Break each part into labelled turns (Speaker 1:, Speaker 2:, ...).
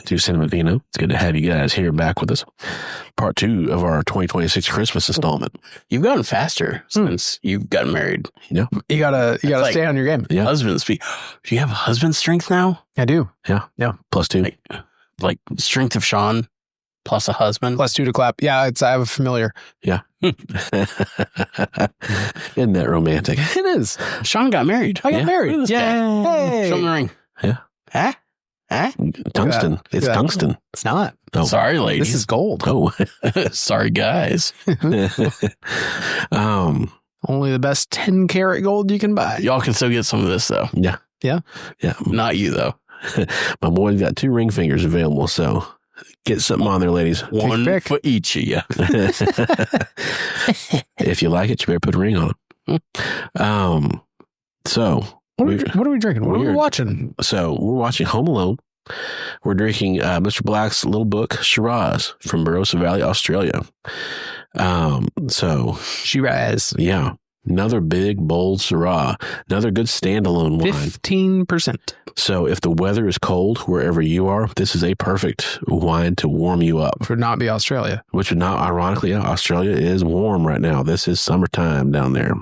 Speaker 1: to Cinema Vino. It's good to have you guys here back with us. Part 2 of our 2026 Christmas installment.
Speaker 2: You've gotten faster since you've gotten married.
Speaker 1: Yeah.
Speaker 3: You gotta stay on your game.
Speaker 1: Yeah.
Speaker 2: Husband speak. Do you have husband strength now?
Speaker 3: I do.
Speaker 1: Yeah.
Speaker 3: Yeah.
Speaker 1: +2.
Speaker 2: Like strength of Sean plus a husband?
Speaker 3: +2 to clap. Yeah, I have a familiar.
Speaker 1: Yeah. Isn't that romantic?
Speaker 3: It is.
Speaker 2: Sean got married.
Speaker 3: I got married.
Speaker 2: Yeah.
Speaker 3: Hey.
Speaker 2: Show him the ring.
Speaker 1: Yeah.
Speaker 2: Huh? Huh?
Speaker 1: Tungsten. It's tungsten.
Speaker 3: It's not.
Speaker 1: Oh.
Speaker 2: Sorry, ladies.
Speaker 3: This is gold.
Speaker 1: Oh.
Speaker 2: Sorry, guys.
Speaker 3: Only the best 10 karat gold you can buy.
Speaker 2: Y'all can still get some of this, though.
Speaker 1: Yeah.
Speaker 3: Yeah.
Speaker 1: Yeah.
Speaker 2: Not you, though.
Speaker 1: My boy's got 2 ring fingers available, so get something on there, ladies.
Speaker 2: One for each of you.
Speaker 1: If you like it, you better put a ring on it. So
Speaker 3: What are we drinking? What are we watching?
Speaker 1: So we're watching Home Alone. We're drinking Mr. Black's Little Book Shiraz from Barossa Valley, Australia. So
Speaker 3: Shiraz.
Speaker 1: yeah, another big, bold Syrah. Another good standalone wine.
Speaker 3: 15%.
Speaker 1: So if the weather is cold wherever you are, this is a perfect wine to warm you up.
Speaker 3: Which would not be Australia.
Speaker 1: Which would not, ironically, Australia is warm right now. This is summertime down there.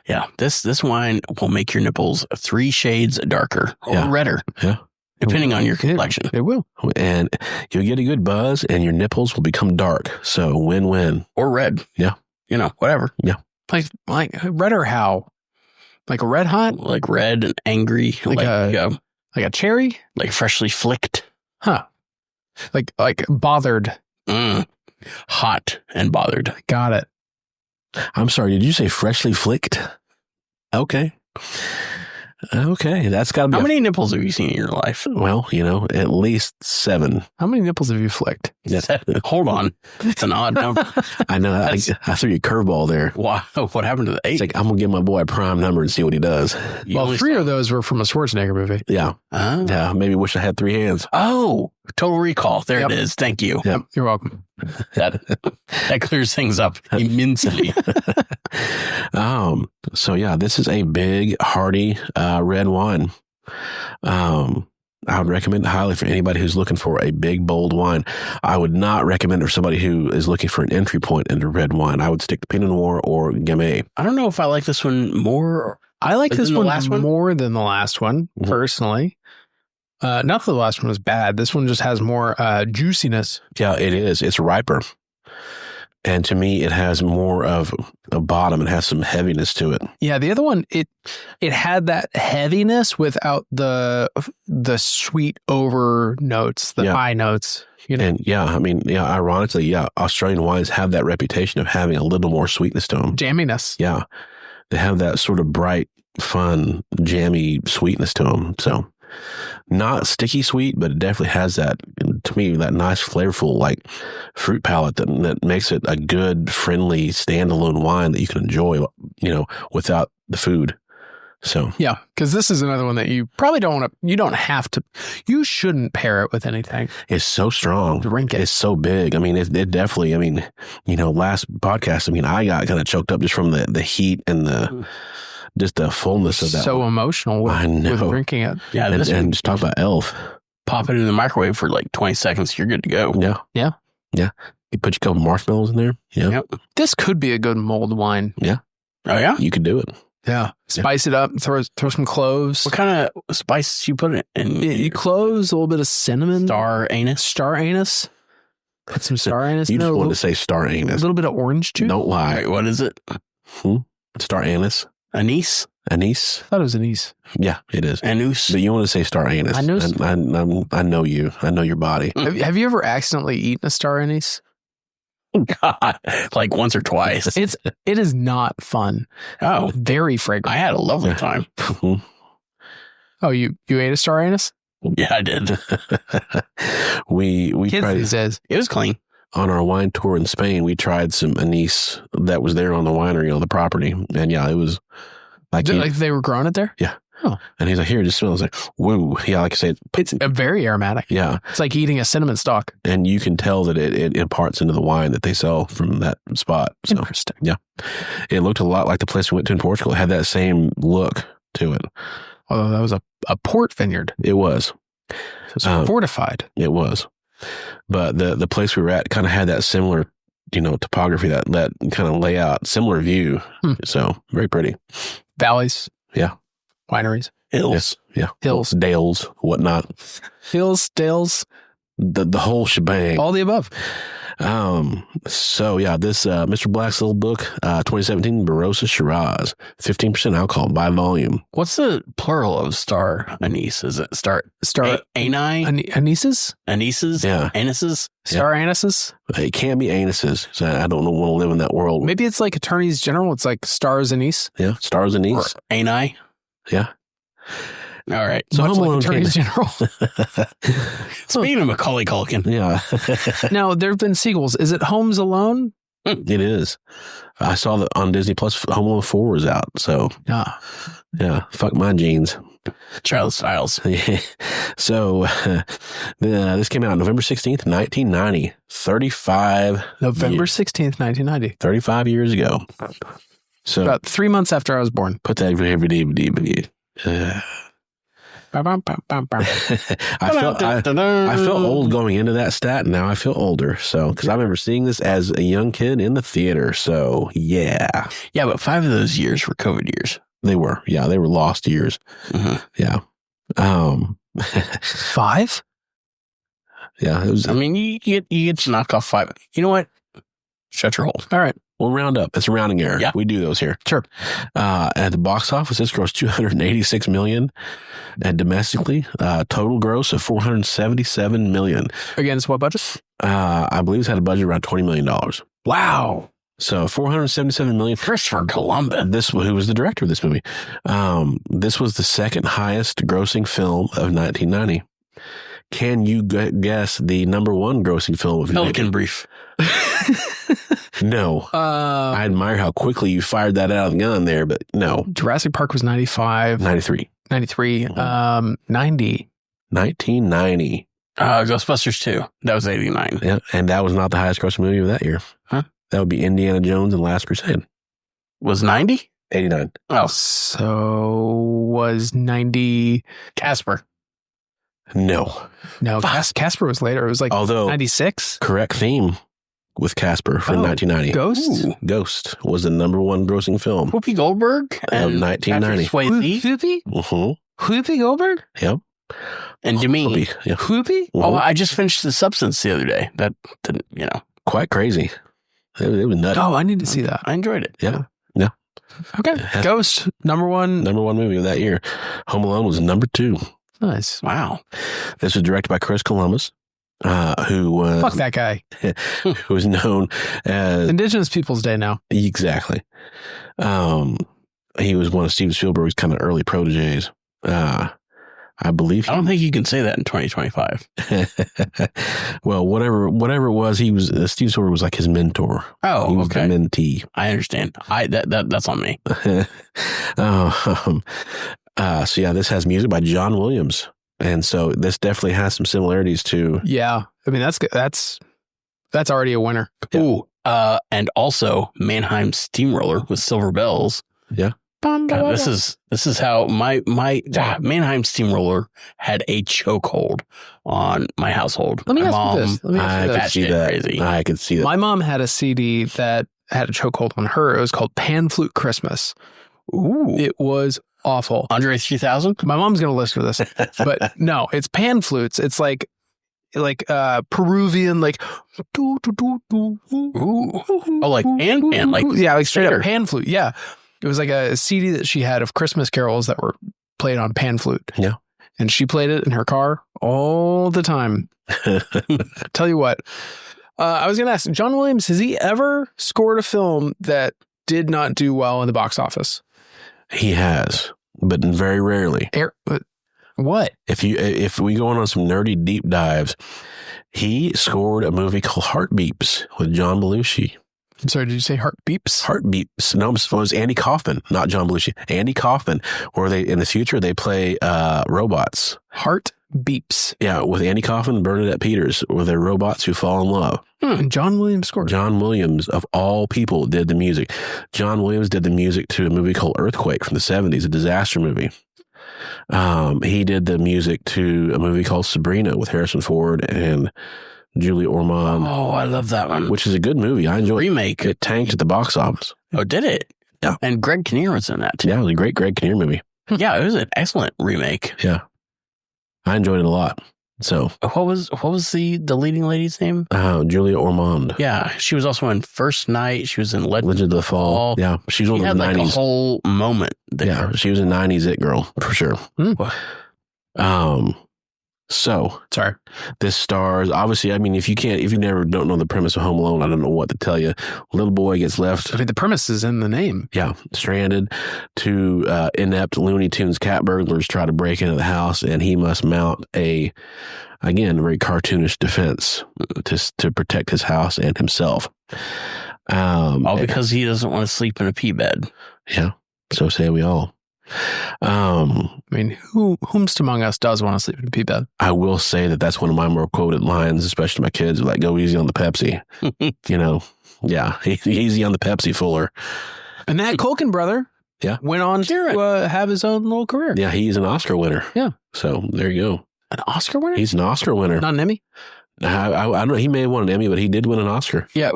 Speaker 2: Yeah, this wine will make your nipples 3 shades darker or redder.
Speaker 1: Yeah.
Speaker 2: Depending on your complexion.
Speaker 3: It will.
Speaker 1: And you'll get a good buzz and your nipples will become dark. So win-win.
Speaker 2: Or red.
Speaker 1: Yeah.
Speaker 2: You know, whatever.
Speaker 1: Yeah.
Speaker 3: Like red or how? Like a red hot?
Speaker 2: Like red and angry.
Speaker 3: Like a cherry?
Speaker 2: Like freshly flicked.
Speaker 3: Huh. Like bothered.
Speaker 2: Hot and bothered.
Speaker 3: Got it.
Speaker 1: I'm sorry, did you say freshly flicked? Okay. Okay, that's got to be...
Speaker 2: How many nipples have you seen in your life?
Speaker 1: Well, at least 7.
Speaker 3: How many nipples have you flicked?
Speaker 2: 7. Hold on. It's an odd number.
Speaker 1: I know. I threw you a curveball there.
Speaker 2: Wow. What happened to the 8?
Speaker 1: It's like, I'm going to give my boy a prime number and see what he does.
Speaker 3: Well, 3 of those were from a Schwarzenegger movie.
Speaker 1: Yeah. Yeah, maybe wish I had 3 hands.
Speaker 2: Oh, Total Recall. There it is. Thank you.
Speaker 1: Yep.
Speaker 3: You're welcome.
Speaker 2: That clears things up immensely.
Speaker 1: So yeah, this is a big, hearty red wine. I would recommend it highly for anybody who's looking for a big, bold wine. I would not recommend it for somebody who is looking for an entry point into red wine. I would stick to Pinot Noir or Gamay.
Speaker 2: I don't know if I like this one more.
Speaker 3: I like this one more than the last one, personally. Not that the last one was bad. This one just has more juiciness.
Speaker 1: Yeah, it is. It's riper. And to me, it has more of a bottom. It has some heaviness to it.
Speaker 3: Yeah, the other one, it had that heaviness without the sweet over notes, the high notes.
Speaker 1: And ironically, Australian wines have that reputation of having a little more sweetness to them.
Speaker 3: Jamminess.
Speaker 1: Yeah. They have that sort of bright, fun, jammy sweetness to them. So not sticky sweet, but it definitely has that, to me, that nice flavorful like fruit palate that makes it a good, friendly, standalone wine that you can enjoy, without the food. So
Speaker 3: yeah, because this is another one that you probably you shouldn't pair it with anything.
Speaker 1: It's so strong.
Speaker 3: Drink it.
Speaker 1: It's so big. I mean, it definitely, last podcast, I got kind of choked up just from the heat and just the fullness of that.
Speaker 3: So emotional with drinking it.
Speaker 2: Yeah.
Speaker 1: And just talk about Elf.
Speaker 2: Pop it in the microwave for like 20 seconds. You're good to go.
Speaker 1: Yeah.
Speaker 3: Yeah.
Speaker 1: Yeah. You put a couple marshmallows in there. Yeah.
Speaker 2: Yep.
Speaker 3: This could be a good mulled wine.
Speaker 1: Yeah.
Speaker 2: Oh, yeah?
Speaker 1: You could do it.
Speaker 3: Yeah. Spice it up. Throw some cloves.
Speaker 2: What kind of spice you put in?
Speaker 3: Cloves, a little bit of cinnamon.
Speaker 2: Star anise.
Speaker 3: Put some star anise.
Speaker 1: You just wanted to say star anise.
Speaker 3: A little bit of orange juice.
Speaker 1: Don't lie.
Speaker 2: Wait, what is it?
Speaker 1: Star anise.
Speaker 2: Anise?
Speaker 1: Anise?
Speaker 3: I thought it was anise.
Speaker 1: Yeah, it is.
Speaker 2: Anise.
Speaker 1: But you want to say star anise.
Speaker 3: I know.
Speaker 1: I know you. I know your body.
Speaker 3: Have you ever accidentally eaten a star anise?
Speaker 2: God, like once or twice.
Speaker 3: It is not fun.
Speaker 2: Oh,
Speaker 3: very fragrant.
Speaker 2: I had a lovely time.
Speaker 3: Oh, you ate a star anise?
Speaker 2: Yeah, I did.
Speaker 1: we
Speaker 3: Kids
Speaker 1: tried
Speaker 3: these days.
Speaker 2: It was clean.
Speaker 1: On our wine tour in Spain. We tried some anise that was there on the winery, on the property, and yeah, it was like
Speaker 3: they were growing it there.
Speaker 1: Yeah.
Speaker 3: Oh.
Speaker 1: And he's like, here, just smell. I was like, whoa. Yeah, like I said,
Speaker 3: it's very aromatic.
Speaker 1: Yeah.
Speaker 3: It's like eating a cinnamon stalk.
Speaker 1: And you can tell that it imparts into the wine that they sell from that spot. So,
Speaker 3: interesting.
Speaker 1: Yeah. It looked a lot like the place we went to in Portugal. It had that same look to it.
Speaker 3: Although that was a port vineyard.
Speaker 1: It was.
Speaker 3: It's fortified.
Speaker 1: It was. But the place we were at kind of had that similar, topography, that kind of layout, similar view. So very pretty.
Speaker 3: Valleys.
Speaker 1: Yeah.
Speaker 3: Wineries.
Speaker 2: Hills.
Speaker 1: Yes. Yeah.
Speaker 3: Hills.
Speaker 1: Dales, whatnot.
Speaker 3: Hills, dales.
Speaker 1: The whole shebang.
Speaker 3: All the above.
Speaker 1: So yeah, this Mr. Black's little book, 2017 Barossa Shiraz, 15% alcohol by volume.
Speaker 2: What's the plural of star anise? Is it star ani?
Speaker 3: Anises?
Speaker 2: Anises?
Speaker 1: Yeah.
Speaker 2: Anises?
Speaker 3: Star anises?
Speaker 1: It can't be anuses. So I don't want to live in that world.
Speaker 3: Maybe it's like attorneys general. It's like stars anise.
Speaker 1: Yeah, stars anise.
Speaker 2: Or ani?
Speaker 1: Yeah.
Speaker 2: All right.
Speaker 1: So
Speaker 3: Much
Speaker 1: Home Alone
Speaker 3: like attorneys general.
Speaker 2: Speaking of Macaulay Culkin.
Speaker 1: Yeah.
Speaker 3: Now, there have been sequels. Is it Homes Alone?
Speaker 1: It is. I saw that on Disney Plus. Home Alone 4 was out. So yeah, fuck my jeans.
Speaker 2: Charles Styles.
Speaker 1: Yeah. So this came out November 16th, 1990. 35.
Speaker 3: November 16th, 1990.
Speaker 1: 35 years ago. So
Speaker 3: About 3 months after I was born.
Speaker 1: put that every DVD. I felt old going into that stat, and now I feel older. So, because I remember seeing this as a young kid in the theater. So, yeah.
Speaker 2: Yeah, but 5 of those years were COVID years.
Speaker 1: They were. Yeah, they were lost years. Yeah.
Speaker 3: 5?
Speaker 1: Yeah. It was.
Speaker 2: I mean, you get to knock off 5. You know what? Shut your hole.
Speaker 3: All right.
Speaker 1: We'll round up. It's a rounding error.
Speaker 2: Yeah.
Speaker 1: We do those here.
Speaker 3: Sure.
Speaker 1: At the box office, this grossed $286 million, and domestically, total gross of $477 million.
Speaker 3: Against what budget?
Speaker 1: I believe it's had a budget around $20 million.
Speaker 3: Wow.
Speaker 1: So $477 million.
Speaker 2: Christopher Columbus.
Speaker 1: Who was the director of this movie? This was the second highest grossing film of 1990. Can you guess the number one grossing film of
Speaker 2: Pelican Brief.
Speaker 1: No. I admire how quickly you fired that out of the gun there, but no.
Speaker 3: Jurassic Park was 95.
Speaker 1: 93.
Speaker 3: 93. 90.
Speaker 1: 1990.
Speaker 2: Ghostbusters 2. That was 89.
Speaker 1: Yeah, and that was not the highest grossing movie of that year.
Speaker 2: Huh?
Speaker 1: That would be Indiana Jones and Last Crusade.
Speaker 2: Was 90?
Speaker 1: 89.
Speaker 2: Oh.
Speaker 3: So was 90.
Speaker 2: Casper.
Speaker 1: No.
Speaker 3: No, Casper was later. It was like
Speaker 1: Although
Speaker 3: 96.
Speaker 1: Correct theme with Casper from 1990.
Speaker 3: Ghost?
Speaker 2: Ooh.
Speaker 1: Ghost was the number one grossing film
Speaker 2: Whoopi Goldberg.
Speaker 1: of 1990.
Speaker 2: Swayze.
Speaker 3: Whoopi? Whoopi Goldberg?
Speaker 1: Yep.
Speaker 2: And Demi.
Speaker 1: Whoopi, yeah.
Speaker 3: Whoopi?
Speaker 2: Oh, I just finished The Substance the other day. That,
Speaker 1: Quite crazy. It was nutty.
Speaker 3: Oh, I need to see that.
Speaker 2: I enjoyed it.
Speaker 1: Yeah. Yeah.
Speaker 3: Okay. Ghost, number one.
Speaker 1: Number one movie of that year. Home Alone was number 2.
Speaker 3: Nice.
Speaker 2: Wow.
Speaker 1: This was directed by Chris Columbus, who was
Speaker 3: Fuck that guy.
Speaker 1: who was known as
Speaker 3: Indigenous Peoples Day now.
Speaker 1: exactly. He was one of Steven Spielberg's kind of early proteges. I believe.
Speaker 2: I don't think you can say that in 2025.
Speaker 1: Well, whatever it was, he was Steven Spielberg was like his mentor.
Speaker 2: Oh,
Speaker 1: He was
Speaker 2: okay.
Speaker 1: the mentee.
Speaker 2: I understand. That's on me.
Speaker 1: So yeah, this has music by John Williams, and so this definitely has some similarities to.
Speaker 3: Yeah. I mean, that's already a winner.
Speaker 1: Yeah.
Speaker 2: Ooh. And also Mannheim Steamroller with Silver Bells.
Speaker 1: Yeah.
Speaker 2: God, this is how my Mannheim Steamroller had a chokehold on my household.
Speaker 3: Let me
Speaker 2: My
Speaker 3: ask
Speaker 2: mom,
Speaker 3: you this. Let me ask
Speaker 1: I
Speaker 3: you
Speaker 1: could
Speaker 3: this.
Speaker 1: see
Speaker 2: Batshit
Speaker 1: that.
Speaker 2: crazy.
Speaker 1: I could see that.
Speaker 3: My mom had a CD that had a chokehold on her. It was called Pan Flute Christmas.
Speaker 2: Ooh.
Speaker 3: It was awful.
Speaker 2: Andre 3000?
Speaker 3: My mom's going to listen to this, but no, it's pan flutes. It's like Peruvian, like,
Speaker 2: Ooh. Oh, like pan, like
Speaker 3: yeah, like straight
Speaker 2: Seder.
Speaker 3: up pan flute. Yeah. It was like a CD that she had of Christmas carols that were played on pan flute.
Speaker 1: Yeah.
Speaker 3: And she played it in her car all the time. Tell you what, I was going to ask John Williams, has he ever scored a film that did not do well in the box office?
Speaker 1: He has, but very rarely.
Speaker 3: What?
Speaker 1: If we go on some nerdy deep dives, he scored a movie called Heartbeeps with John Belushi.
Speaker 3: I'm sorry, did you say Heart Beeps?
Speaker 1: Heartbeeps. No, it was Andy Kaufman, not John Belushi. Andy Kaufman, where they in the future they play robots.
Speaker 3: Heart Beeps.
Speaker 1: Yeah, with Andy Kaufman and Bernadette Peters, where they're robots who fall in love.
Speaker 3: And John Williams scored.
Speaker 1: John Williams, of all people, did the music. John Williams did the music to a movie called Earthquake from the 70s, a disaster movie. He did the music to a movie called Sabrina with Harrison Ford and Julia Ormond.
Speaker 2: Oh, I love that one.
Speaker 1: Which is a good movie. I enjoyed
Speaker 2: Remake.
Speaker 1: it. It tanked at the box office.
Speaker 2: Oh, did it?
Speaker 1: Yeah.
Speaker 2: And Greg Kinnear was in that too.
Speaker 1: Yeah, it was a great Greg Kinnear movie.
Speaker 2: Yeah, it was an excellent remake.
Speaker 1: Yeah. I enjoyed it a lot. So
Speaker 2: What was the leading lady's name?
Speaker 1: Julia Ormond.
Speaker 2: Yeah, she was also in First Night. She was in Legend
Speaker 1: of the Fall. Yeah, she was one of the 90s.
Speaker 2: Like a whole moment there.
Speaker 1: Yeah, she was a 90s it girl for sure. So
Speaker 3: Sorry.
Speaker 1: this stars, obviously, I mean, if you don't know the premise of Home Alone, I don't know what to tell you. Little boy gets left.
Speaker 3: I mean, the premise is in the name.
Speaker 1: Yeah, stranded. Two inept Looney Tunes cat burglars try to break into the house, and he must mount a very cartoonish defense to protect his house and himself.
Speaker 2: All because he doesn't want to sleep in a pea bed.
Speaker 1: Yeah, so say we all.
Speaker 3: I mean, whomst among us does want to sleep in a pea bed?
Speaker 1: I will say that's one of my more quoted lines, especially to my kids, like, go easy on the Pepsi. Yeah, easy on the Pepsi, Fuller.
Speaker 3: And that Culkin brother went on to have his own little career.
Speaker 1: Yeah, he's an Oscar winner.
Speaker 3: Yeah.
Speaker 1: So there you go.
Speaker 3: An Oscar winner?
Speaker 1: He's an Oscar winner.
Speaker 3: Not an Emmy?
Speaker 1: I don't know. He may have won an Emmy, but he did win an Oscar.
Speaker 2: Yeah,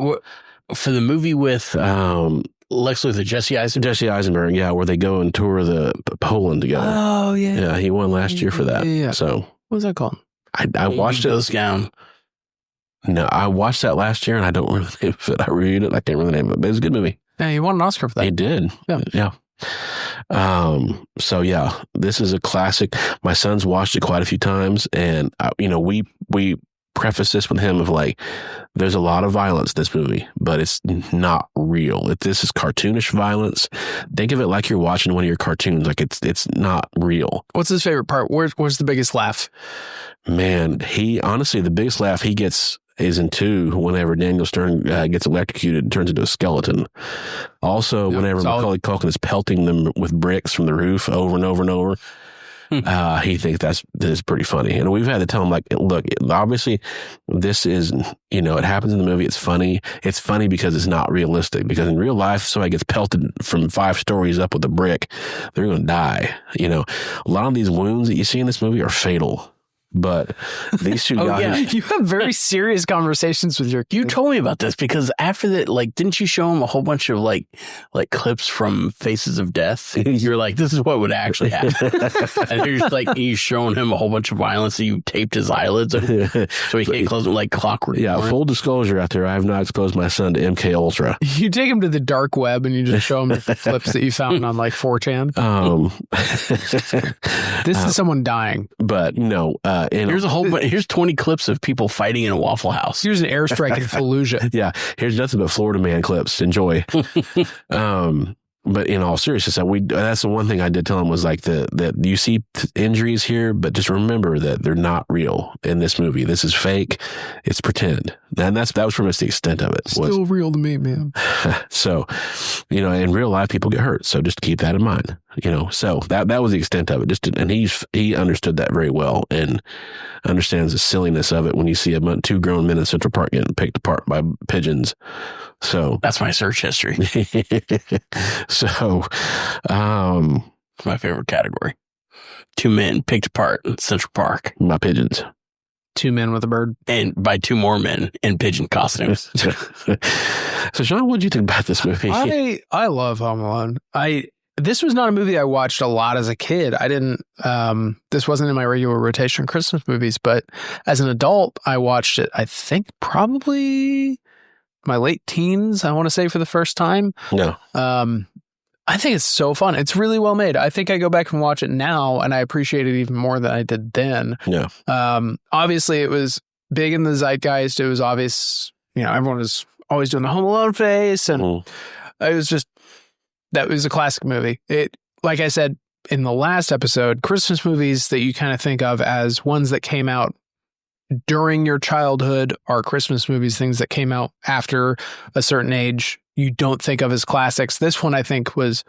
Speaker 2: for the movie with Lex Luthor, Jesse Eisenberg,
Speaker 1: yeah, where they go and tour the Poland together.
Speaker 3: Oh, yeah.
Speaker 1: Yeah, he won last year for that.
Speaker 3: Yeah.
Speaker 1: So
Speaker 3: what was that called?
Speaker 1: I watched it.
Speaker 2: Goes down.
Speaker 1: No, I watched that last year, and I don't remember the name of it. I reviewed it. I can't remember the name of it, but it was a good movie.
Speaker 3: Yeah, he won an Oscar for that.
Speaker 1: He did. Yeah. So yeah, this is a classic. My son's watched it quite a few times, and we preface this with him of like, there's a lot of violence in this movie, but it's not real. This is cartoonish violence. Think of it like you're watching one of your cartoons. Like it's not real.
Speaker 3: What's his favorite part? Where's the biggest laugh?
Speaker 1: Man, the biggest laugh he gets is in 2, whenever Daniel Stern gets electrocuted and turns into a skeleton. Also, whenever Macaulay Culkin is pelting them with bricks from the roof over and over and over. He thinks that is pretty funny. And we've had to tell him, like, look, obviously this is, it happens in the movie. It's funny. It's funny because it's not realistic. Because in real life, somebody gets pelted from 5 stories up with a brick, they're going to die. A lot of these wounds that you see in this movie are fatal. But these two guys...
Speaker 3: You have very serious conversations with your kids.
Speaker 2: You told me about this because after that, like, didn't you show him a whole bunch of like clips from Faces of Death? You're like, this is what would actually happen. And you're just like, you showing him a whole bunch of violence and you taped his eyelids over, so he can't close them like clockwork.
Speaker 1: Yeah, full disclosure out there, I have not exposed my son to MK Ultra.
Speaker 3: You take him to the dark web and you just show him the clips that you found on like 4chan. This is someone dying.
Speaker 1: But no,
Speaker 2: here's 20 clips of people fighting in a Waffle House.
Speaker 3: Here's an airstrike in Fallujah.
Speaker 1: Yeah, here's nothing but Florida Man clips. Enjoy. But in all seriousness, that's the one thing I did tell him was like that you see injuries here, but just remember that they're not real in this movie. This is fake. It's pretend. And that was pretty much the extent of it.
Speaker 3: Still real to me, man.
Speaker 1: So, in real life, people get hurt. So just keep that in mind. So that was the extent of it. And he understood that very well and understands the silliness of it when you see 2 grown men in Central Park getting picked apart by pigeons. So
Speaker 2: that's my search history.
Speaker 1: So,
Speaker 2: my favorite category: 2 men picked apart in Central Park
Speaker 1: by pigeons.
Speaker 3: 2 men with a bird,
Speaker 2: and by 2 more men in pigeon costumes.
Speaker 1: So, Sean, what did you think about this movie?
Speaker 3: I love Home Alone. This was not a movie I watched a lot as a kid. I didn't. This wasn't in my regular rotation of Christmas movies, but as an adult, I watched it. I think probably my late teens. I want to say for the first time.
Speaker 1: No.
Speaker 3: I think it's so fun. It's really well made. I think I go back and watch it now, and I appreciate it even more than I did then.
Speaker 1: Yeah.
Speaker 3: Obviously, it was big in the zeitgeist. It was obvious. Everyone was always doing the Home Alone face, and it was just. That was a classic movie. It, like I said in the last episode, Christmas movies that you kind of think of as ones that came out during your childhood are Christmas movies, things that came out after a certain age you don't think of as classics. This one, I think, was,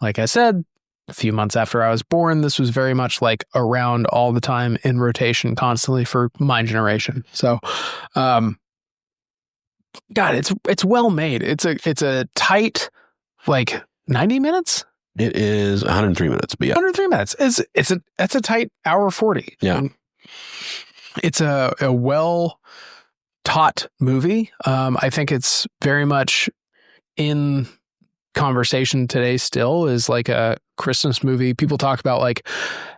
Speaker 3: like I said, a few months after I was born. This was very much like around all the time in rotation constantly for my generation. So, God, it's well made. It's a tight, like 90 minutes?
Speaker 1: It is 103 minutes, but yeah.
Speaker 3: 103 minutes. That's a tight hour 40.
Speaker 1: Yeah.
Speaker 3: And it's a well taught movie. I think it's very much in conversation today still is like a Christmas movie. People talk about like,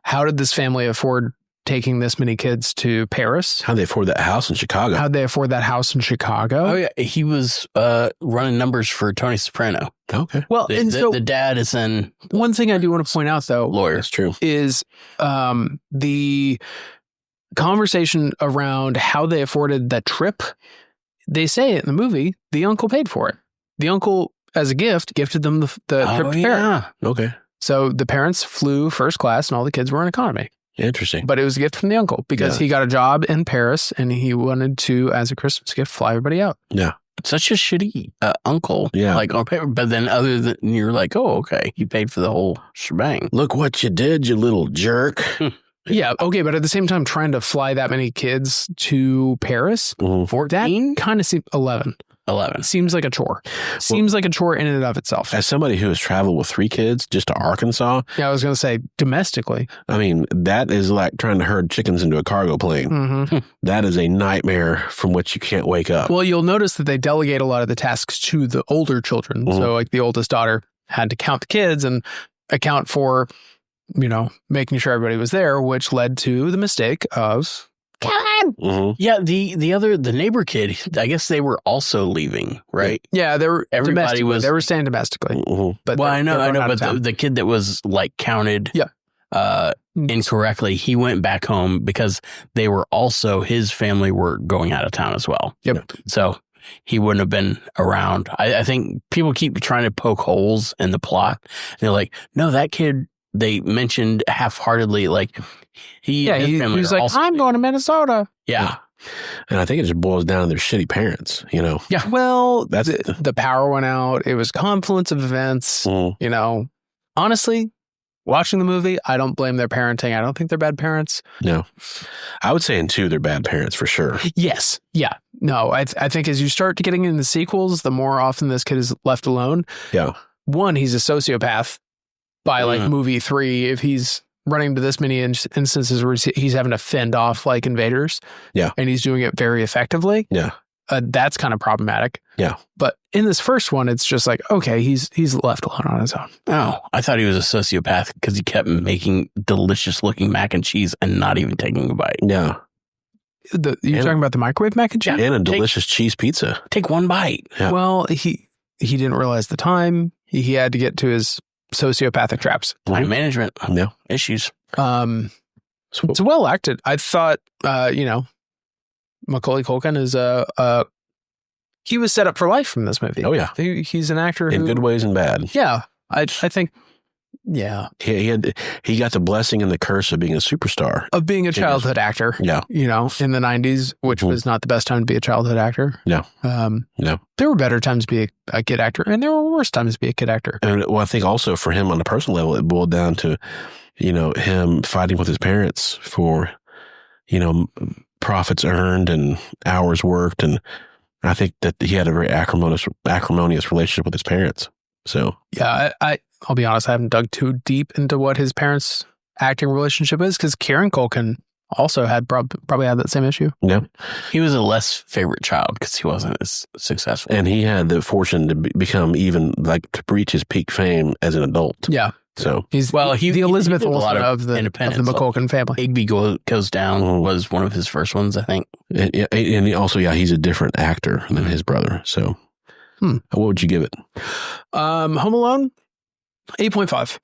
Speaker 3: how did this family afford taking this many kids to Paris?
Speaker 1: How'd they afford that house in Chicago?
Speaker 3: How'd they afford that house in Chicago?
Speaker 2: Oh, yeah. He was running numbers for Tony Soprano.
Speaker 1: Okay.
Speaker 3: Well, and so
Speaker 2: The dad is in
Speaker 3: one thing I do want to point out, though,
Speaker 2: lawyer.
Speaker 1: That's true.
Speaker 3: is the conversation around how they afforded that trip. They say it in the movie, the uncle paid for it. The uncle, as a gift, gifted them the trip to Paris.
Speaker 2: Yeah.
Speaker 1: Okay.
Speaker 3: So the parents flew first class and all the kids were in economy.
Speaker 1: Interesting.
Speaker 3: But it was a gift from the uncle because
Speaker 1: Yeah.
Speaker 3: he got a job in Paris and he wanted to, as a Christmas gift, fly everybody out.
Speaker 1: Yeah.
Speaker 2: Such a shitty uncle.
Speaker 1: Yeah.
Speaker 2: Like on paper. But then other than you're like, oh, okay. He paid for the whole shebang.
Speaker 1: Look what you did, you little jerk.
Speaker 3: Yeah. Okay. But at the same time, trying to fly that many kids to Paris,
Speaker 1: Mhm.
Speaker 2: 14?
Speaker 3: that kind of seems 11.
Speaker 2: 11.
Speaker 3: Seems like a chore. Seems like a chore in and of itself.
Speaker 1: As somebody who has traveled with 3 kids just to Arkansas,
Speaker 3: Yeah, I was going to say domestically.
Speaker 1: I mean, that is like trying to herd chickens into a cargo plane.
Speaker 3: Mm-hmm.
Speaker 1: That is a nightmare from which you can't wake up.
Speaker 3: Well, you'll notice that they delegate a lot of the tasks to the older children.
Speaker 1: Mhm.
Speaker 3: So, like the oldest daughter had to count the kids and account for, making sure everybody was there, which led to the mistake of
Speaker 1: Mhm.
Speaker 2: Yeah, the neighbor kid, I guess they were also leaving, right?
Speaker 3: Yeah, they were
Speaker 2: Everybody was-
Speaker 3: they were staying domestically.
Speaker 1: Mhm.
Speaker 3: But
Speaker 2: Well,
Speaker 3: they're
Speaker 2: I know,
Speaker 3: going out of
Speaker 2: but
Speaker 3: town.
Speaker 2: the kid that was like counted
Speaker 3: Yeah.
Speaker 2: incorrectly, he went back home because they were also, his family were going out of town as well.
Speaker 3: Yep.
Speaker 2: So he wouldn't have been around. I think people keep trying to poke holes in the plot. They're like, no, that kid, they mentioned half-heartedly, like his family
Speaker 3: he's
Speaker 2: are
Speaker 3: like,
Speaker 2: also,
Speaker 3: I'm going to Minnesota.
Speaker 2: yeah.
Speaker 1: And I think it just boils down to their shitty parents,
Speaker 3: Yeah. Well,
Speaker 1: That's-
Speaker 3: the power went out. It was confluence of events.
Speaker 1: Mhm.
Speaker 3: Honestly, watching the movie, I don't blame their parenting. I don't think they're bad parents.
Speaker 1: No. I would say in 2, they're bad parents for sure.
Speaker 3: Yes. Yeah. No, I think as you start getting into the sequels, the more often this kid is left alone.
Speaker 1: Yeah.
Speaker 3: One, he's a sociopath by like
Speaker 2: Mhm.
Speaker 3: movie 3. If he's running to this many instances where he's having to fend off like invaders.
Speaker 1: Yeah.
Speaker 3: And he's doing it very effectively.
Speaker 1: Yeah.
Speaker 3: That's kind of problematic.
Speaker 1: Yeah.
Speaker 3: But in this first one, it's just like, okay, he's left alone on his own.
Speaker 2: Oh, I thought he was a sociopath because he kept making delicious looking mac and cheese and not even taking a bite.
Speaker 1: Yeah.
Speaker 3: You're
Speaker 1: And-
Speaker 3: talking about the microwave mac and cheese?
Speaker 1: And a delicious cheese pizza.
Speaker 2: Take one bite.
Speaker 1: Yeah.
Speaker 3: Well, he didn't realize the time. He had to get to his sociopathic traps.
Speaker 2: Time management
Speaker 1: Yeah.
Speaker 2: issues.
Speaker 1: So,
Speaker 3: It's well acted. I thought, Macaulay Culkin is he was set up for life from this movie.
Speaker 1: oh, yeah.
Speaker 3: He's an actor
Speaker 1: In
Speaker 3: who,
Speaker 1: good ways and bad.
Speaker 3: Yeah, I think, yeah,
Speaker 1: He got the blessing and the curse of being a superstar.
Speaker 3: of being a childhood actor.
Speaker 1: Yeah.
Speaker 3: In the 90s, which
Speaker 1: Mhm.
Speaker 3: was not the best time to be a childhood actor.
Speaker 1: No. No.
Speaker 3: There were better times to be a kid actor, and there were worse times to be a kid actor.
Speaker 1: And well, I think also for him on a personal level, it boiled down to, him fighting with his parents for, profits earned and hours worked. And I think that he had a very acrimonious relationship with his parents. So,
Speaker 3: Yeah, I'll be honest, I haven't dug too deep into what his parents' acting relationship is, because Kieran Culkin also had probably had that same issue.
Speaker 1: yeah.
Speaker 2: He was a less favorite child because he wasn't as successful.
Speaker 1: And he had the fortune to become even like to reach his peak fame as an adult.
Speaker 3: Yeah,
Speaker 1: So,
Speaker 3: he's
Speaker 2: He
Speaker 3: the Elizabeth
Speaker 2: did a lot
Speaker 3: Olsen of the
Speaker 2: independence.
Speaker 3: McCulkin family.
Speaker 2: Igby Goes Down
Speaker 1: Mhm.
Speaker 2: was one of his first ones, I think.
Speaker 1: and also, he's a different actor than his brother. So, what would you give it?
Speaker 3: Home Alone, 8.5.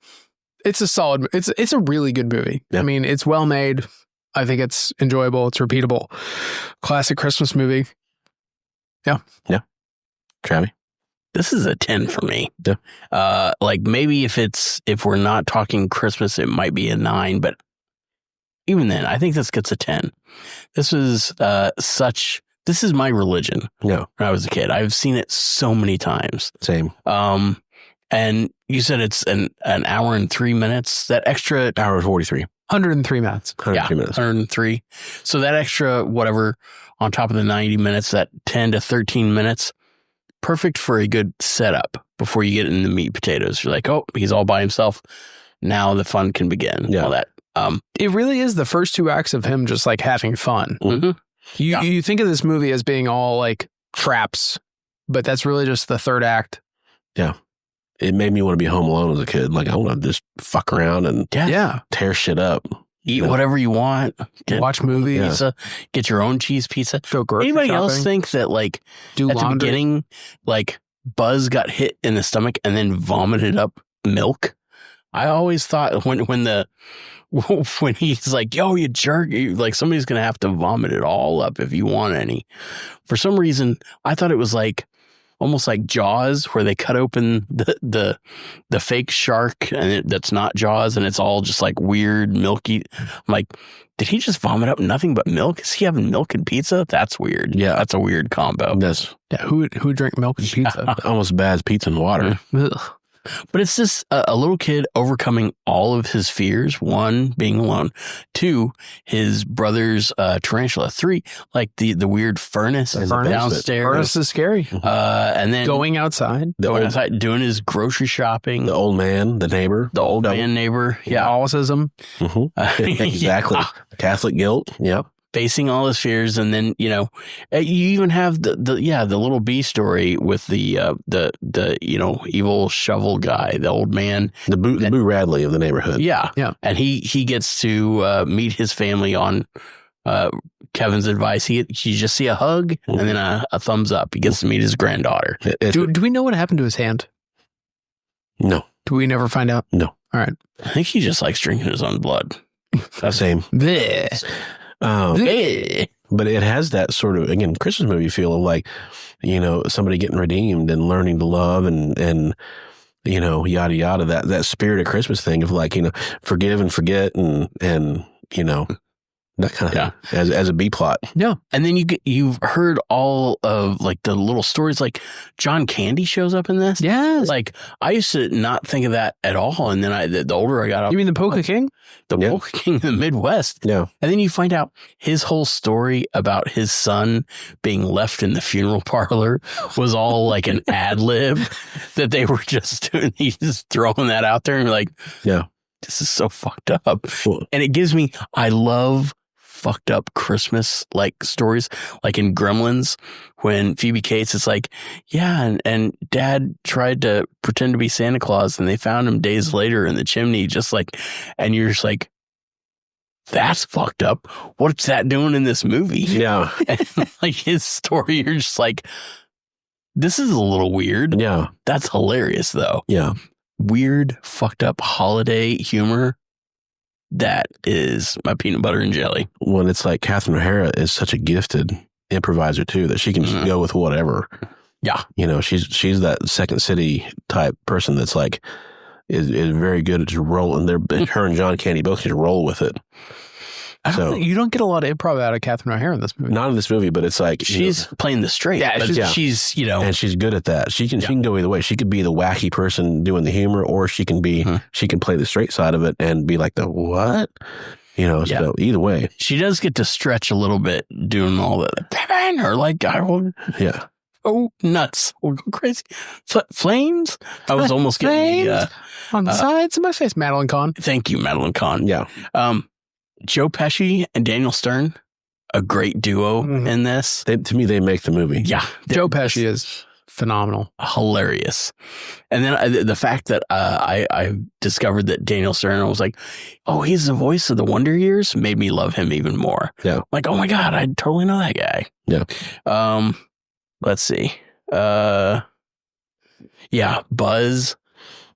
Speaker 3: It's a solid. It's a really good movie.
Speaker 1: Yeah.
Speaker 3: I mean, it's well made. I think it's enjoyable. It's repeatable. Classic Christmas movie.
Speaker 1: Travi?
Speaker 2: This is a 10 for me.
Speaker 1: Yeah.
Speaker 2: Like maybe if we're not talking Christmas, it might be a 9, but even then, I think this gets a 10. This was this is my religion
Speaker 1: No,
Speaker 2: when I was a kid. I've seen it so many times.
Speaker 1: same.
Speaker 2: And you said it's an hour and 3 minutes. That extra
Speaker 1: Hour 43.
Speaker 3: 103 minutes.
Speaker 1: 103 minutes.
Speaker 2: 103. So that extra whatever on top of the 90 minutes, that 10 to 13 minutes, perfect for a good setup before you get into the meat and potatoes. You're like, oh, he's all by himself. Now the fun can begin.
Speaker 1: Yeah.
Speaker 2: All that.
Speaker 3: It really is the first 2 acts of him just like having fun.
Speaker 2: Mhm.
Speaker 3: You think of this movie as being all like traps, but that's really just the 3rd act.
Speaker 1: It made me want to be home alone as a kid. Like, I want to just fuck around and
Speaker 3: Yeah.
Speaker 1: tear shit up.
Speaker 2: Eat whatever you want.
Speaker 3: Watch movies.
Speaker 2: Pizza. Get your own cheese pizza.
Speaker 3: Go grocery
Speaker 2: Anybody
Speaker 3: shopping.
Speaker 2: else think that like
Speaker 3: Do
Speaker 2: at the
Speaker 3: laundry.
Speaker 2: beginning, like Buzz got hit in the stomach and then vomited up milk? I always thought when he's like, yo, you jerk, like somebody's going to have to vomit it all up if you want any. For some reason, I thought it was like almost like Jaws, where they cut open the fake shark and that's not Jaws, and it's all just like weird milky. I'm like, did he just vomit up nothing but milk? Is he having milk and pizza? That's weird.
Speaker 1: Yeah.
Speaker 2: That's a weird combo.
Speaker 1: That's
Speaker 3: Yeah, who drank milk and pizza?
Speaker 1: almost bad as pizza and water.
Speaker 3: Ugh.
Speaker 2: But it's just a little kid overcoming all of his fears. 1, being alone. 2, his brother's tarantula. 3, like the weird furnace
Speaker 1: Furnace?
Speaker 2: downstairs.
Speaker 3: Furnace is scary.
Speaker 2: And then
Speaker 3: Going outside.
Speaker 2: going outside, doing his grocery shopping.
Speaker 1: The old man, the neighbor.
Speaker 2: The old man neighbor. Yeah.
Speaker 3: Catholicism.
Speaker 1: Exactly.
Speaker 2: Yeah.
Speaker 1: Catholic guilt. Yep.
Speaker 2: Facing all his fears. And then, you even have the little B story with the evil shovel guy, the old man.
Speaker 1: The Boo Radley of the neighborhood.
Speaker 2: Yeah.
Speaker 3: Yeah.
Speaker 2: And he gets to meet his family on Kevin's advice. You just see a hug and then a thumbs up. He gets to meet his granddaughter.
Speaker 3: Do we know what happened to his hand?
Speaker 1: No.
Speaker 3: Do we never find out?
Speaker 1: No.
Speaker 3: All right.
Speaker 2: I think he just likes drinking his own blood.
Speaker 1: Same.
Speaker 3: Bleh.
Speaker 2: Bleh.
Speaker 1: But it has that sort of, again, Christmas movie feel of like, somebody getting redeemed and learning to love and yada, yada, that spirit of Christmas thing of like, forgive and forget and that kind of thing as a B plot.
Speaker 3: Yeah.
Speaker 2: And then you've heard all of like the little stories, like John Candy shows up in this.
Speaker 3: Yes.
Speaker 2: Like I used to not think of that at all. And then the older I got,
Speaker 3: You mean the Polka King?
Speaker 2: the Polka King of the Midwest.
Speaker 1: Yeah.
Speaker 2: And then you find out his whole story about his son being left in the funeral parlor was all like an ad lib that they were just doing. He's just throwing that out there and you're like,
Speaker 1: Yeah.
Speaker 2: this is so fucked up.
Speaker 1: Well,
Speaker 2: And it gives me, I love fucked up Christmas like stories, like in Gremlins when Phoebe Cates is like, yeah, and dad tried to pretend to be Santa Claus and they found him days later in the chimney, just like, and you're just like, that's fucked up. What's that doing in this movie?
Speaker 1: Yeah.
Speaker 2: And like his story, you're just like, this is a little weird.
Speaker 1: Yeah.
Speaker 2: That's hilarious though.
Speaker 1: Yeah.
Speaker 2: Weird, fucked up holiday humor. That is my peanut butter and jelly.
Speaker 1: When it's like Catherine O'Hara is such a gifted improviser too, that she can just go with whatever.
Speaker 2: Yeah.
Speaker 1: She's that Second City type person that's like, is very good at just rolling. Her and John Candy both just roll with it. So
Speaker 3: You don't get a lot of improv out of Catherine O'Hara in this movie.
Speaker 1: not in this movie, but it's like
Speaker 2: She's playing the straight.
Speaker 3: Yeah,
Speaker 2: but she's
Speaker 1: and she's good at that. She can go either way. She could be the wacky person doing the humor, or she can be she can play the straight side of it and be like the what, So either way,
Speaker 2: she does get to stretch a little bit doing all that. Or like I will go nuts. We'll go crazy. Flames. I was almost getting
Speaker 3: on the sides of my face. Madeline Kahn.
Speaker 2: thank you, Madeline Kahn.
Speaker 1: yeah,
Speaker 2: Joe Pesci and Daniel Stern, a great duo in this.
Speaker 1: to me they make the movie.
Speaker 2: Yeah,
Speaker 3: Joe Pesci is phenomenal.
Speaker 2: Hilarious. And then the fact that I discovered that Daniel Stern, I was like, oh, he's the voice of the Wonder Years, made me love him even more.
Speaker 1: Yeah.
Speaker 2: Like, oh my God, I totally know that guy.
Speaker 1: Yeah.
Speaker 2: Let's see. Yeah, Buzz.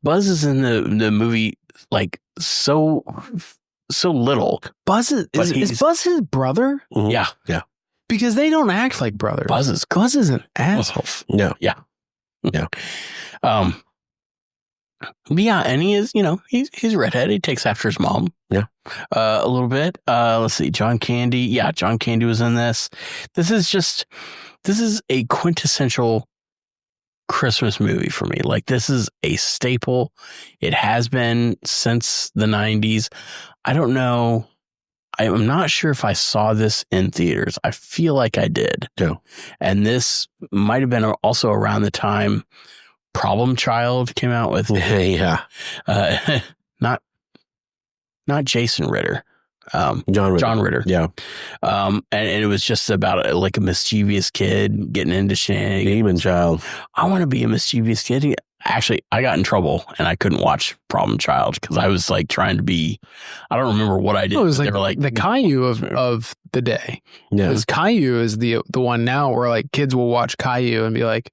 Speaker 2: Buzz is in the movie like so little.
Speaker 3: Buzz is Buzz his brother?
Speaker 1: Mhm.
Speaker 2: Yeah.
Speaker 1: Yeah.
Speaker 3: Because they don't act like brothers.
Speaker 2: Buzz is
Speaker 3: an asshole.
Speaker 1: Yeah.
Speaker 2: But yeah, and he is, he's a redhead. He takes after his mom.
Speaker 1: Yeah.
Speaker 2: A little bit. Let's see. John Candy. Yeah, John Candy was in this. This is a quintessential Christmas movie for me. Like, this is a staple. It has been since the 90s. I don't know. I'm not sure if I saw this in theaters. I feel like I did.
Speaker 1: Yeah.
Speaker 2: And this might have been also around the time Problem Child came out with.
Speaker 1: Yeah.
Speaker 2: Not Jason Ritter.
Speaker 1: John Ritter. Yeah.
Speaker 2: And it was just about like a mischievous kid getting into shenanigans.
Speaker 1: Demon Child.
Speaker 2: I want to be a mischievous kid. Actually, I got in trouble and I couldn't watch Problem Child because I was like trying to be. I don't remember what I did.
Speaker 3: It was
Speaker 2: they were
Speaker 3: like the Caillou of the day.
Speaker 1: Yeah.
Speaker 3: Because Caillou is the one now where like kids will watch Caillou and be like,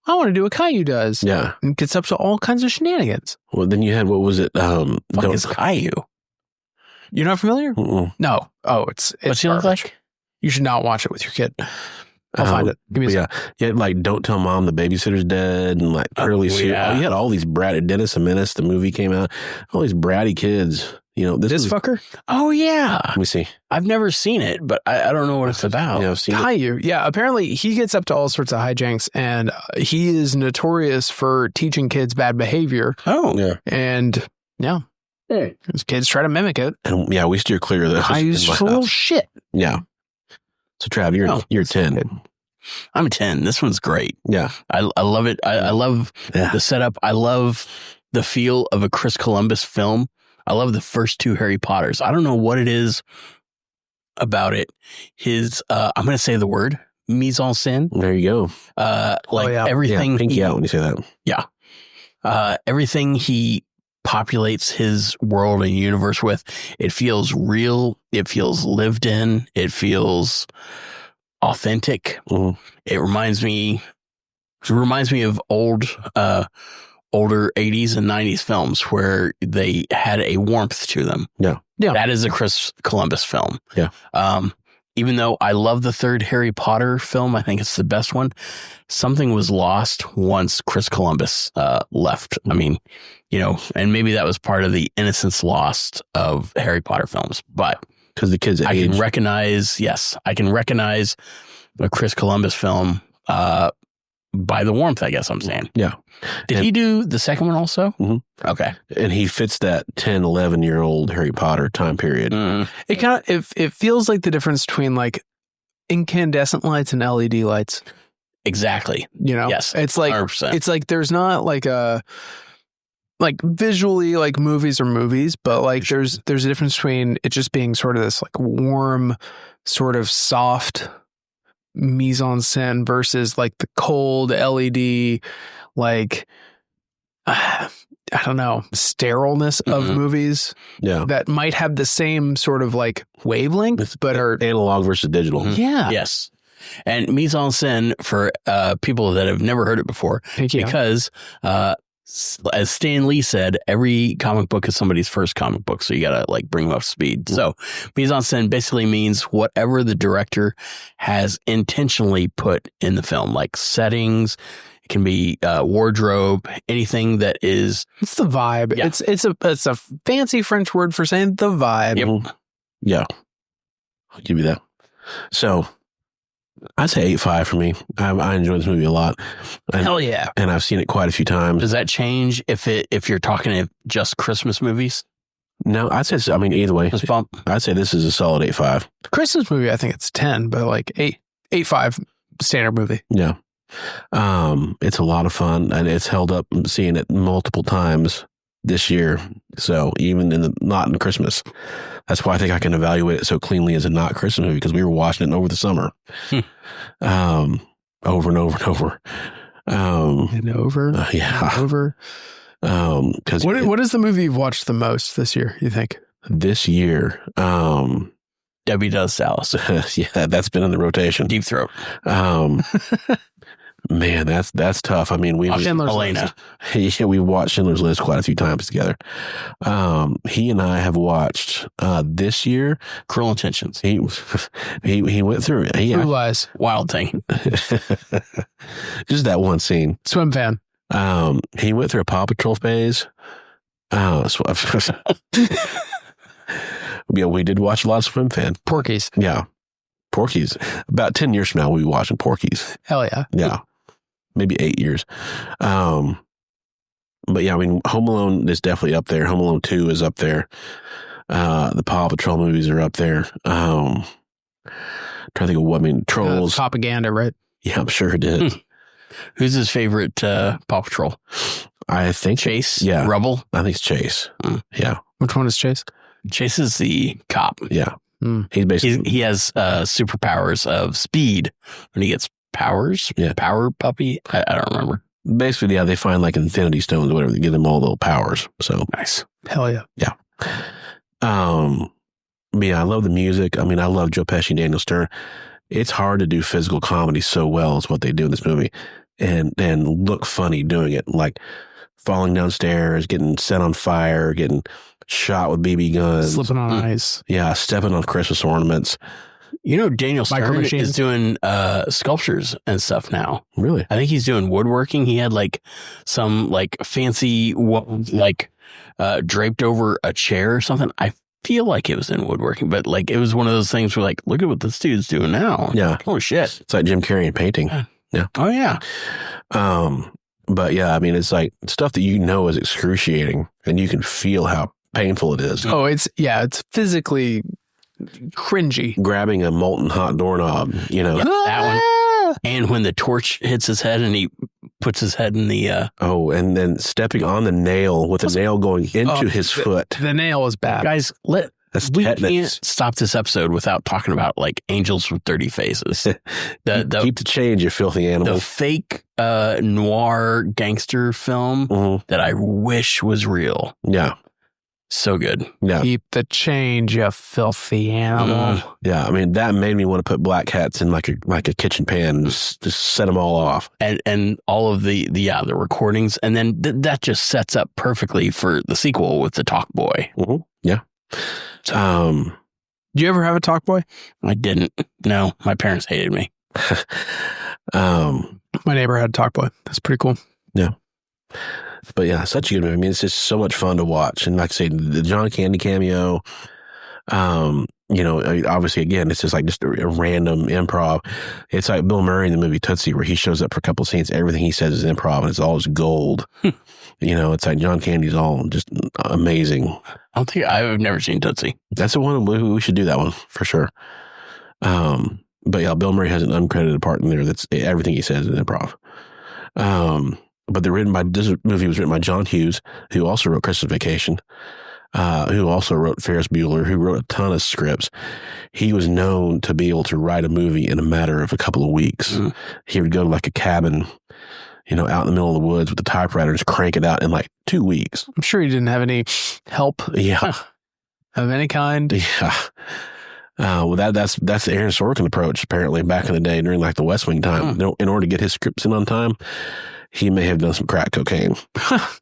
Speaker 3: I want to do what Caillou does.
Speaker 1: Yeah.
Speaker 3: And gets up to all kinds of shenanigans.
Speaker 1: Well, then you had, what was it?
Speaker 2: What is Caillou?
Speaker 3: You're not familiar?
Speaker 1: Mm-mm.
Speaker 3: No. Oh, it's
Speaker 2: What's he look
Speaker 3: garbage.
Speaker 2: like?
Speaker 3: You should not watch it with your kid. I'll find it. Give me a
Speaker 1: yeah.
Speaker 3: second.
Speaker 1: Yeah, like Don't Tell Mom the Babysitter's Dead, and like Curly Sue.
Speaker 2: yeah.
Speaker 1: You had all these bratty Dennis and Menace, the movie came out. All these bratty kids. You know,
Speaker 3: This
Speaker 1: was,
Speaker 3: fucker?
Speaker 2: Oh, yeah.
Speaker 1: let me see.
Speaker 2: I've never seen it, but I don't know what it's about.
Speaker 1: Yeah, I've seen it.
Speaker 3: Caillou. Yeah, apparently he gets up to all sorts of hijinks, and he is notorious for teaching kids bad behavior.
Speaker 2: Oh.
Speaker 1: Yeah.
Speaker 3: And yeah, his kids try to mimic it.
Speaker 1: And yeah, we steer clear of those.
Speaker 3: Caillou's
Speaker 1: in my
Speaker 3: just a little
Speaker 1: house.
Speaker 3: shit.
Speaker 1: Yeah. So Trav, you're 10.
Speaker 2: I'm 10. This one's great.
Speaker 1: Yeah.
Speaker 2: I love it. I love
Speaker 1: Yeah.
Speaker 2: the setup. I love the feel of a Chris Columbus film. I love the first two Harry Potters. I don't know what it is about it. His, I'm going to say the word, mise en scène.
Speaker 1: There you go.
Speaker 2: Everything.
Speaker 1: Yeah, pinky out when you say that.
Speaker 2: Everything he populates his world and universe with, it feels real. It feels lived in. It feels authentic.
Speaker 1: Mhm.
Speaker 2: It reminds me of older 80s and 90s films where they had a warmth to them.
Speaker 1: Yeah.
Speaker 3: Yeah.
Speaker 2: That is a Chris Columbus film.
Speaker 1: Yeah.
Speaker 2: Even though I love the third Harry Potter film, I think it's the best one. Something was lost once Chris Columbus left. I mean, you know, and maybe that was part of the innocence lost of Harry Potter films. But
Speaker 1: Because the kids
Speaker 2: I
Speaker 1: age.
Speaker 2: can recognize a Chris Columbus film by the warmth, I guess I'm saying.
Speaker 1: Yeah.
Speaker 2: Did he do the second one also?
Speaker 1: Mhm.
Speaker 2: Okay.
Speaker 1: And he fits that 10, 11-year-old Harry Potter time period.
Speaker 3: It kind of it feels like the difference between like incandescent lights and LED lights.
Speaker 2: Exactly.
Speaker 3: You know,
Speaker 2: Yes.
Speaker 3: it's like
Speaker 2: 100%.
Speaker 3: it's like there's not like a like visually like movies are movies, but like there's a difference between it just being sort of this like warm, sort of soft mise en scène versus like the cold LED, like I don't know, sterileness of
Speaker 2: Mhm.
Speaker 3: movies
Speaker 1: Yeah.
Speaker 3: that might have the same sort of like wavelength, but are
Speaker 1: Analog versus digital.
Speaker 2: Mhm.
Speaker 3: yeah.
Speaker 2: Yes. And mise en scène for people that have never heard it before,
Speaker 3: Thank you.
Speaker 2: because as Stan Lee said, every comic book is somebody's first comic book, so you gotta like bring them up to speed. So mise en scène basically means whatever the director has intentionally put in the film, like settings. It can be wardrobe, anything that is.
Speaker 3: It's the vibe.
Speaker 2: Yeah.
Speaker 3: It's a fancy French word for saying the vibe.
Speaker 2: Yep.
Speaker 1: Yeah. I'll give you that. So I'd say 8.5 for me. I enjoy this movie a lot.
Speaker 3: Hell yeah.
Speaker 1: And I've seen it quite a few times.
Speaker 2: Does that change if you're talking just Christmas movies?
Speaker 1: No, I'd say, I mean, either way,
Speaker 2: Just bump.
Speaker 1: I'd say this is a solid 8.5.
Speaker 3: Christmas movie, I think it's 10, but like 8.5 standard movie.
Speaker 1: Yeah. It's a lot of fun, and it's held up. Seeing it multiple times this year. So even not in Christmas, that's why I think I can evaluate it so cleanly as a not Christmas movie, because we were watching it over the summer, over and over and over.
Speaker 3: And over.
Speaker 1: Yeah.
Speaker 3: And over.
Speaker 1: Because
Speaker 3: What is the movie you've watched the most this year, you think?
Speaker 1: this year,
Speaker 2: Debbie Does Dallas.
Speaker 1: yeah, that's been in the rotation.
Speaker 2: Deep Throat.
Speaker 1: Man, that's tough. I mean,
Speaker 3: Schindler's
Speaker 2: Elena.
Speaker 1: yeah, we watched Schindler's List quite a few times together. He and I have watched this year.
Speaker 2: Cruel Intentions.
Speaker 1: He went through it.
Speaker 3: True
Speaker 1: Yeah,
Speaker 3: Lies.
Speaker 2: Wild Thing.
Speaker 1: just that one scene.
Speaker 3: Swim fan.
Speaker 1: He went through a Paw Patrol phase. Yeah, we did watch a lot of Swim Fan.
Speaker 3: Porky's.
Speaker 1: Yeah, Porky's. About 10 years from now, we'll be watching Porky's.
Speaker 3: Hell yeah.
Speaker 1: Yeah, maybe 8 years. But yeah, I mean, Home Alone is definitely up there. Home Alone 2 is up there. The Paw Patrol movies are up there. Trying to think of what, I mean, Trolls.
Speaker 3: Propaganda, right?
Speaker 1: Yeah, I'm sure it is.
Speaker 2: Who's his favorite Paw Patrol?
Speaker 1: I think
Speaker 2: Chase?
Speaker 1: Yeah.
Speaker 2: Rubble?
Speaker 1: I think it's Chase. Yeah.
Speaker 3: Which one is Chase?
Speaker 2: Chase is the cop.
Speaker 1: Yeah. He's basically
Speaker 2: He has superpowers of speed when he gets powers.
Speaker 1: Yeah.
Speaker 2: Power puppy. I don't remember.
Speaker 1: basically, yeah, they find like infinity stones or whatever that give them all little powers. So
Speaker 2: Nice.
Speaker 3: Hell yeah.
Speaker 1: yeah. Yeah, I love the music. I mean, I love Joe Pesci and Daniel Stern. It's hard to do physical comedy so well as what they do in this movie and look funny doing it. Like falling downstairs, getting set on fire, getting shot with BB guns.
Speaker 3: Slipping on ice.
Speaker 1: Yeah, stepping on Christmas ornaments.
Speaker 2: You know, Daniel
Speaker 3: Micro
Speaker 2: Stern
Speaker 3: machines.
Speaker 2: is doing sculptures and stuff now.
Speaker 1: Really?
Speaker 2: I think he's doing woodworking. He had like some like fancy like draped over a chair or something. I feel like it was in woodworking, but like it was one of those things where like, look at what this dude's doing now.
Speaker 1: Yeah.
Speaker 2: Oh shit.
Speaker 1: It's like Jim Carrey in painting. Yeah.
Speaker 2: Oh yeah.
Speaker 1: But yeah, I mean, it's like stuff that you know is excruciating and you can feel how painful it is.
Speaker 3: Oh, it's physically cringy.
Speaker 1: Grabbing a molten hot doorknob, you know.
Speaker 2: That one. And when the torch hits his head and he puts his head in the
Speaker 1: Oh, and then stepping on the nail with a nail going into his foot.
Speaker 3: The nail is bad.
Speaker 2: guys,
Speaker 1: That's
Speaker 2: we
Speaker 1: tetanus.
Speaker 2: can't stop this episode without talking about like angels with dirty faces.
Speaker 1: Keep the change, you filthy animal.
Speaker 2: The fake noir gangster film
Speaker 1: Mhm.
Speaker 2: that I wish was real.
Speaker 1: Yeah.
Speaker 2: So good.
Speaker 1: Yeah.
Speaker 3: Keep the change, you filthy animal.
Speaker 1: Yeah. I mean, that made me want to put black cats in like a kitchen pan and just set them all off.
Speaker 2: And all of the recordings. And then that just sets up perfectly for the sequel with the Talk Boy.
Speaker 1: Mm-hmm. Yeah.
Speaker 3: Did you ever have a talk boy?
Speaker 2: I didn't. No, my parents hated me.
Speaker 3: My neighbor had a talk boy. That's pretty cool.
Speaker 1: But yeah, such a good movie. I mean, it's just so much fun to watch. And like I say, the John Candy cameo, you know, obviously, again, it's just a random improv. It's like Bill Murray in the movie Tootsie, where he shows up for a couple of scenes. Everything he says is improv, and it's all just gold. You know, it's like John Candy's all just amazing.
Speaker 2: I've never seen Tootsie.
Speaker 1: That's the one we should do that one for sure. But yeah, Bill Murray has an uncredited part in there. That's everything he says is improv. But this movie was written by John Hughes, who also wrote Christmas Vacation, who also wrote Ferris Bueller, who wrote a ton of scripts. He was known to be able to write a movie in a matter of a couple of weeks.
Speaker 2: Mm.
Speaker 1: He would go to like a cabin, you know, out in the middle of the woods with the typewriter and just crank it out in like 2 weeks.
Speaker 3: I'm sure he didn't have any help
Speaker 1: Yeah.
Speaker 3: of any kind.
Speaker 1: Yeah. Well, that's the Aaron Sorkin approach, apparently, back in the day during like the West Wing time. In order to get his scripts in on time, he may have done some crack cocaine.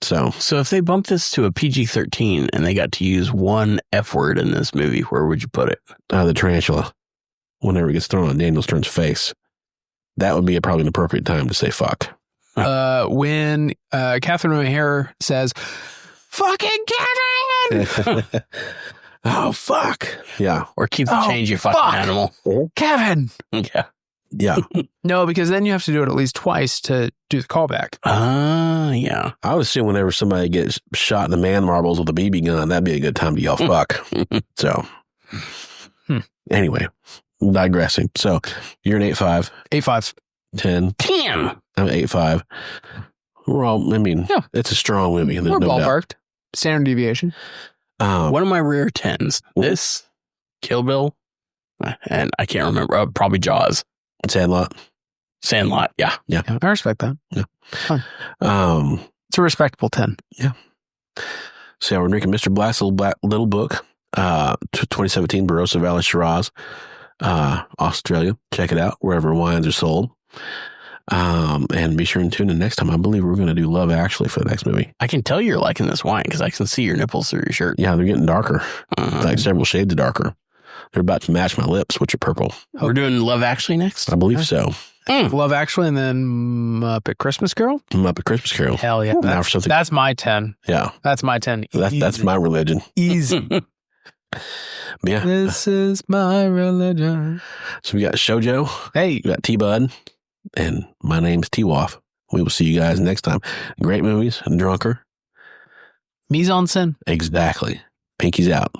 Speaker 1: So
Speaker 2: if they bumped this to a PG-13 and they got to use one F word in this movie, where would you put it?
Speaker 1: the tarantula, whenever it gets thrown on Daniel Stern's face, that would be probably an appropriate time to say fuck.
Speaker 3: When Catherine O'Hara says, "Fucking Kevin!"
Speaker 1: Oh, fuck. Yeah.
Speaker 2: Or keep the change, you fucking
Speaker 3: fuck.
Speaker 2: animal.
Speaker 3: Kevin.
Speaker 2: Yeah.
Speaker 1: Yeah.
Speaker 3: No, because then you have to do it at least twice to do the callback.
Speaker 2: Yeah.
Speaker 1: I would assume whenever somebody gets shot in the man marbles with a BB gun, that'd be a good time to yell fuck. So, anyway, digressing. So, you're an 8.5.
Speaker 3: 8.5.
Speaker 1: 10.
Speaker 2: Damn.
Speaker 1: I'm 8.5. We're all, I mean,
Speaker 3: Yeah.
Speaker 1: it's a strong movie. There's
Speaker 3: We're
Speaker 1: no doubt.
Speaker 3: ballparked. Standard deviation.
Speaker 2: One of my rare 10s. This, Kill Bill, and I can't remember. Probably Jaws.
Speaker 1: Sandlot.
Speaker 2: Sandlot. Yeah.
Speaker 3: Yeah, I respect that. It's a respectable 10.
Speaker 1: So we're drinking Mr. Black's Little Book, 2017 Barossa Valley Shiraz, Australia. Check it out wherever wines are sold. And be sure and tune in next time. I believe we're going to do Love Actually for the next movie.
Speaker 2: I can tell you're liking this wine because I can see your nipples through your shirt.
Speaker 1: Yeah, they're getting darker, like several shades of darker. They're about to match my lips, which are purple.
Speaker 2: We're doing Love Actually next?
Speaker 1: I believe so.
Speaker 3: Love Actually, and then Muppet Christmas Carol.
Speaker 1: Muppet Christmas Carol.
Speaker 3: Hell yeah.
Speaker 1: Now for something.
Speaker 3: That's my 10.
Speaker 1: Yeah,
Speaker 3: That's my 10.
Speaker 1: that's my religion.
Speaker 3: Easy.
Speaker 1: But yeah.
Speaker 3: This is my religion.
Speaker 1: So we got Shoujo,
Speaker 3: Hey.
Speaker 1: we got T-Bud, and my name's T-Woff. We will see you guys next time. Great movies, drunker.
Speaker 3: Mise en scène.
Speaker 1: Exactly. Pinky's out.